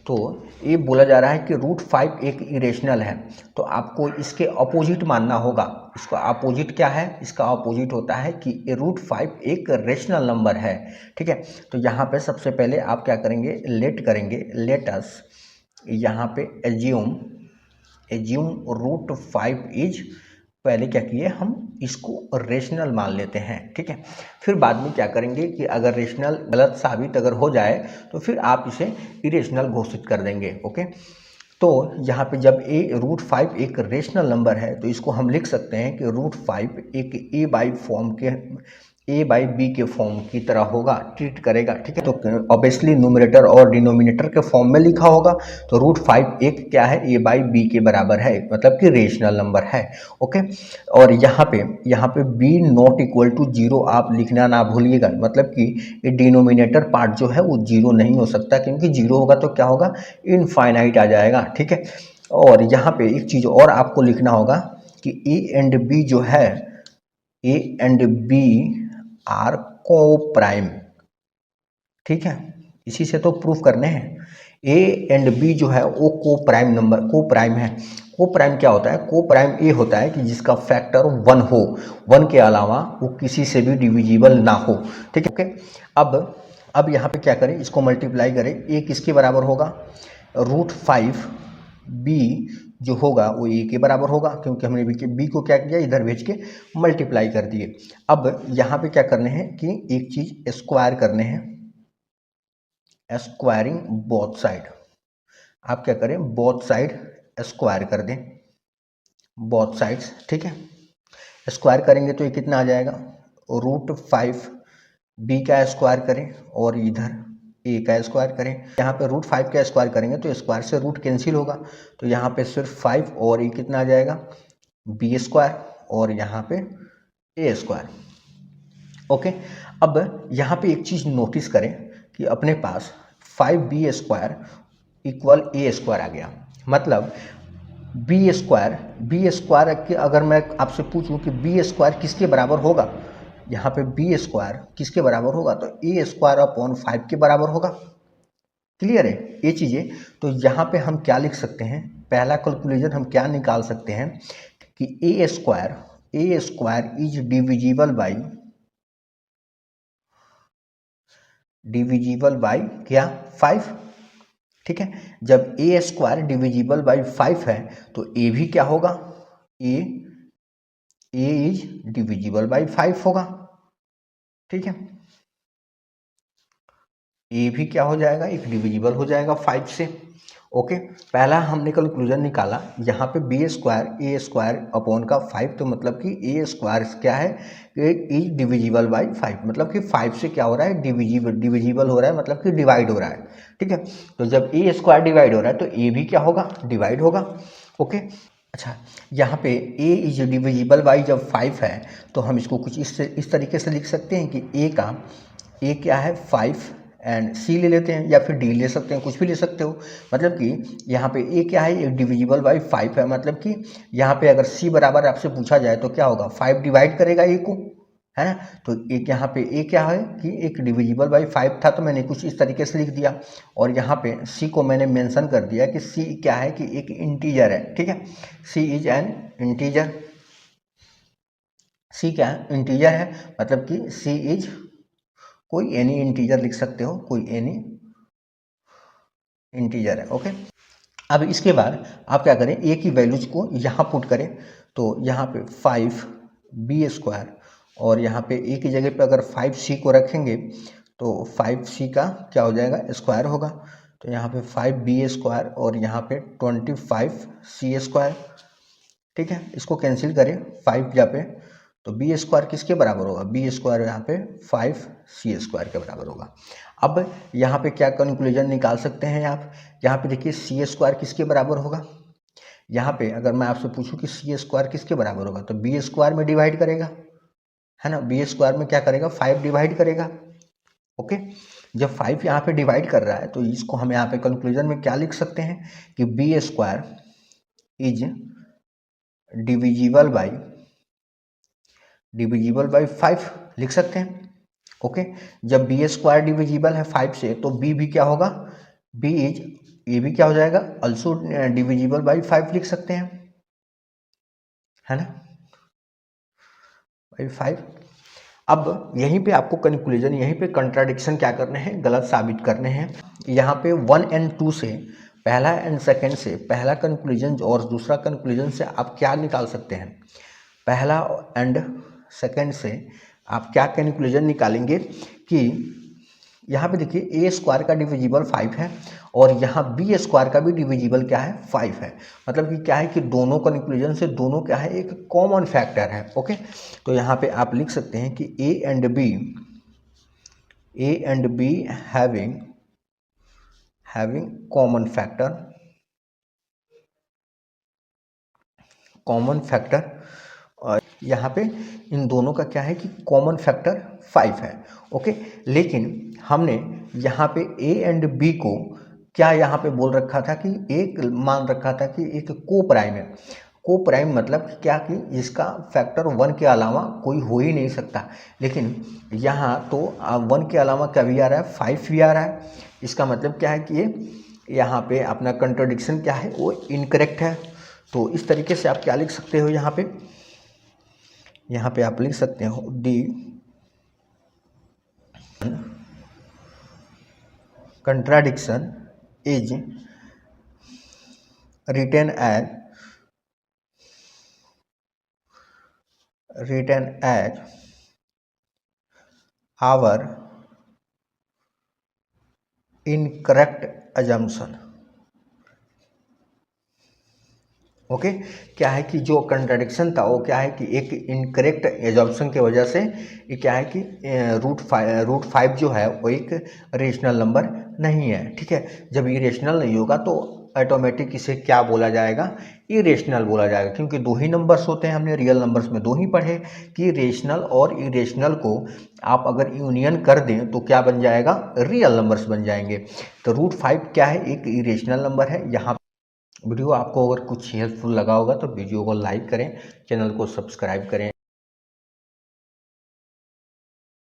तो ये बोला जा रहा है कि √5 एक इरेशनल है, तो आपको इसके अपोजिट मानना होगा। इसका अपोजिट क्या है? इसका अपोजिट होता है कि √5 एक रेशनल नंबर है। ठीक है, तो यहाँ पे सबसे पहले आप क्या करेंगे, लेट अस यहाँ पे एज्यूम √5 इज, पहले क्या किए, हम इसको रेशनल मान लेते हैं। ठीक है, फिर बाद में क्या करेंगे कि अगर रेशनल गलत साबित अगर हो जाए तो फिर आप इसे इरेशनल घोषित कर देंगे। ओके, तो यहाँ पे जब √5 एक रेशनल नंबर है तो इसको हम लिख सकते हैं कि √5 एक ए बाई बी के फॉर्म की तरह होगा, ट्रीट करेगा। ठीक है, तो ऑब्वियसली न्यूमरेटर और डिनोमिनेटर के फॉर्म में लिखा होगा, तो √5 एक क्या है, ए बाई बी के बराबर है, मतलब कि रेशनल नंबर है। ओके, और यहाँ पे b नॉट इक्वल टू 0 आप लिखना ना भूलिएगा, मतलब कि ये डिनोमिनेटर पार्ट जो है वो 0 नहीं हो सकता, क्योंकि 0 होगा तो क्या होगा, इनफाइनाइट आ जाएगा। ठीक है, और यहाँ पे एक चीज़ और आपको लिखना होगा कि ए एंड बी जो है, ए एंड बी आर को प्राइम। ठीक है, इसी से तो प्रूफ करने हैं। ए एंड बी जो है वो को प्राइम है। को प्राइम क्या होता है? को प्राइम ये होता है कि जिसका फैक्टर 1 हो, 1 के अलावा वो किसी से भी डिविजिबल ना हो। ठीक है, ओके। अब यहाँ पे क्या करें, इसको मल्टीप्लाई करें, ए किसके बराबर होगा, √5 बी जो होगा वो ए के बराबर होगा, क्योंकि हमने बी को क्या किया, इधर भेज के मल्टीप्लाई कर दिए। अब यहाँ पे क्या करने हैं कि एक चीज स्क्वायर करने हैं, स्क्वायरिंग बोथ साइड। आप क्या करें, बोथ साइड स्क्वायर कर दें, बोथ साइड्स। ठीक है, स्क्वायर करेंगे तो ये कितना आ जाएगा, √5 बी का स्क्वायर करें और इधर ए का स्क्वायर करें। यहाँ पे √5 का स्क्वायर करेंगे तो स्क्वायर से रूट कैंसिल होगा, तो यहाँ पे सिर्फ 5 और ये कितना आ जाएगा, बी स्क्वायर, और यहाँ पे ए स्क्वायर। ओके, अब यहाँ पे एक चीज़ नोटिस करें कि अपने पास 5b स्क्वायर इक्वल ए स्क्वायर आ गया। मतलब बी स्क्वायर के अगर मैं आपसे पूछूं कि बी स्क्वायर किसके बराबर होगा, यहाँ पे बी स्क्वायर किसके बराबर होगा, तो ए स्क्वायर अपॉन 5 के बराबर होगा। क्लियर है ये चीज़ें? तो यहाँ पे हम क्या लिख सकते हैं, पहला कैलकुलेशन हम क्या निकाल सकते हैं कि ए स्क्वायर इज डिविजिबल बाई क्या, 5। ठीक है, जब ए स्क्वायर डिविजिबल बाई 5 है तो ए भी क्या होगा, ए इज डिविजिबल बाई 5 होगा। ठीक है, ए भी क्या हो जाएगा, एक डिविजिबल हो जाएगा 5 से। ओके, पहला हमने कंक्लूजन निकाला, यहाँ पे बी स्क्वायर ए स्क्वायर अपॉन का 5, तो मतलब कि ए स्क्वायर क्या है, इज डिविजिबल बाई 5, मतलब कि 5 से क्या हो रहा है, डिविजिबल हो रहा है, मतलब कि डिवाइड हो रहा है। ठीक है, तो जब ए स्क्वायर डिवाइड हो रहा है तो ए भी क्या होगा, डिवाइड होगा। ओके, अच्छा, यहाँ पे ए इज डिविजिबल बाई जब 5 है तो हम इसको कुछ इस तरीके से लिख सकते हैं कि ए क्या है 5 एंड सी ले लेते हैं, या फिर डी ले सकते हैं, कुछ भी ले सकते हो। मतलब कि यहाँ पे ए क्या है, एक डिविजिबल बाई 5 है, मतलब कि यहाँ पे अगर सी बराबर आपसे पूछा जाए तो क्या होगा, 5 डिवाइड करेगा ए को, है ना। तो एक यहाँ पे ए क्या है कि एक डिविजिबल बाई 5 था, तो मैंने कुछ इस तरीके से लिख दिया, और यहाँ पे सी को मैंने मेंशन कर दिया कि सी क्या है कि एक इंटीजर है। ठीक है, सी इज एन इंटीजर, सी क्या है, इंटीजर है, मतलब कि सी इज कोई एनी इंटीजर लिख सकते हो, कोई एनी इंटीजर है। ओके, अब इसके बाद आप क्या करें, ए की वैल्यूज को यहाँ पुट करें, तो यहाँ पे 5 बी स्क्वायर, और यहाँ पे ए की जगह पे अगर 5c को रखेंगे तो 5c का क्या हो जाएगा, स्क्वायर होगा, तो यहाँ पे 5b स्क्वायर और यहाँ पे 25c स्क्वायर। ठीक है, इसको कैंसिल करें 5 यहाँ पे, तो बी स्क्वायर किसके बराबर होगा, बी स्क्वायर यहाँ पे 5c स्क्वायर के बराबर होगा। अब यहाँ पे क्या कंक्लूजन निकाल सकते हैं आप, यहाँ पे देखिए सी स्क्वायर किसके बराबर होगा, यहाँ पे अगर मैं आपसे पूछूं कि सी स्क्वायर किसके बराबर होगा, तो बी स्क्वायर में डिवाइड करेगा, है ना, बी स्क्वायर में क्या करेगा, 5 डिवाइड करेगा। ओके, जब 5 यहाँ पे डिवाइड कर रहा है तो इसको हम यहाँ पे कंक्लूजन में क्या लिख सकते हैं कि B square is divisible by 5 लिख सकते हैं। ओके, जब बी स्क्वायर डिविजिबल है 5 से तो बी भी क्या होगा, बी इज ये भी क्या हो जाएगा, ऑल्सो डिविजिबल बाई 5 लिख सकते हैं, है ना, बाई 5। अब यहीं पे आपको कंक्लूजन, यहीं पे कंट्राडिक्शन क्या करने हैं, गलत साबित करने हैं। यहाँ पे 1 एंड 2 से, पहला एंड सेकंड से, पहला कंक्लूजन और दूसरा कंक्लूजन से आप क्या निकाल सकते हैं, पहला एंड सेकंड से आप क्या कंक्लूजन निकालेंगे कि यहाँ पे देखिए ए स्क्वायर का डिविजिबल 5 है और यहाँ बी स्क्वायर का भी डिविजिबल क्या है, 5 है। मतलब कि क्या है कि दोनों कंक्लूजन से दोनों क्या है, एक कॉमन फैक्टर है। ओके, तो यहाँ पे आप लिख सकते हैं कि A and be having common factor, और यहाँ पे इन दोनों का क्या है कि कॉमन फैक्टर 5 है। ओके, लेकिन हमने यहाँ पे ए एंड बी को क्या यहाँ पे बोल रखा था कि एक मान रखा था कि एक को प्राइम है। को प्राइम मतलब क्या कि जिसका फैक्टर 1 के अलावा कोई हो ही नहीं सकता, लेकिन यहाँ तो 1 के अलावा क्या भी आ रहा है, 5 भी आ रहा है। इसका मतलब क्या है कि ये यहाँ पे अपना कंट्राडिक्शन क्या है, वो इनकरेक्ट है। तो इस तरीके से आप क्या लिख सकते हो, यहाँ पे आप लिख सकते हो D contradiction is written as our incorrect assumption। Okay, क्या है कि जो कंट्राडिक्शन था वो क्या है कि एक इनकरेक्ट एजम्पशन की वजह से ये क्या है कि रूट फाइव जो है वो एक रेशनल नंबर नहीं है। ठीक है, जब ये रेशनल नहीं होगा तो ऑटोमेटिक इसे क्या बोला जाएगा, इरेशनल बोला जाएगा, क्योंकि दो ही नंबर्स होते हैं। हमने रियल नंबर्स में दो ही पढ़े कि रेशनल और इरेशनल को आप अगर यूनियन कर दें तो क्या बन जाएगा, रियल नंबर्स बन जाएंगे। तो रूट 5 क्या है, एक इरेशनल नंबर है। यहाँ वीडियो आपको अगर कुछ हेल्पफुल लगा होगा तो वीडियो को लाइक करें, चैनल को सब्सक्राइब करें।